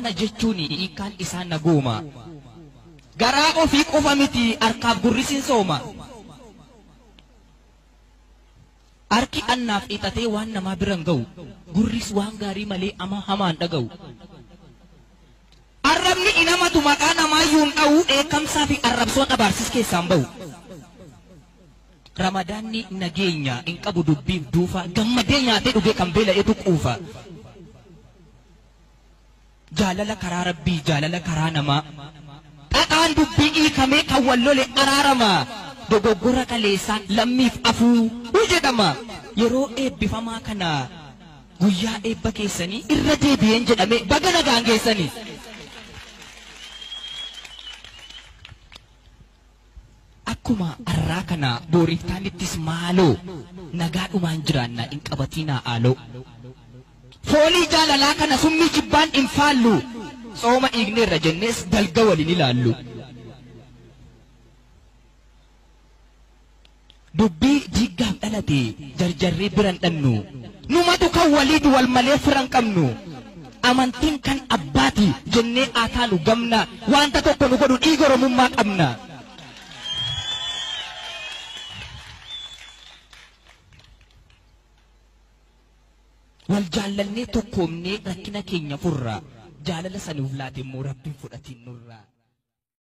kana jechuuni iikaan isaan nagooma garaa ofii qofa miti harkaaf gurrisiin sooma harki annaaf ixatee waan namaa biran ga'u gurris waan gaarii malee ama hamaan dhaga'u arrabni inamatu maqaa namaayyuun dha'u dheekkamsaa fi arrabsoon abaarsis keessaan ba'u ramadaanni nageenya in qabu dubbiif duufa gammadee nyaatee dhugee kan beela'eetu quufa jaalala karaa rabbii jaalala karaa namaa dhaqaan dubbii hiikamee kan wallole araarama dogoggora kaleessaa lammiif afuu jedhama yeroo eebbifamaa kana guyyaa eebba keessanii irra deebi'een jedhame baga nagaan geessanii akkuma arraa kana booriiftaanittis maaloo nagaadhumaan jiraannaa in qabatinaa aaloo foolii jaalalaa kana summii jibbaan in faallu sooma dhiigneerra jennees dalga waliin ilaallu dubbii jiggaaf dhalate jarjarree biran dhannu numatu kan waliid wal malee firan qabnu amantiin kan abbaati jennee aataanu gamna wanta tokko nu godhu dhiiga oromummaa qabna wal jaallalnee tokkoomnee rakkina keenya furra jaalala sanuuf laate immoo rabbiin fudhatiin nurraa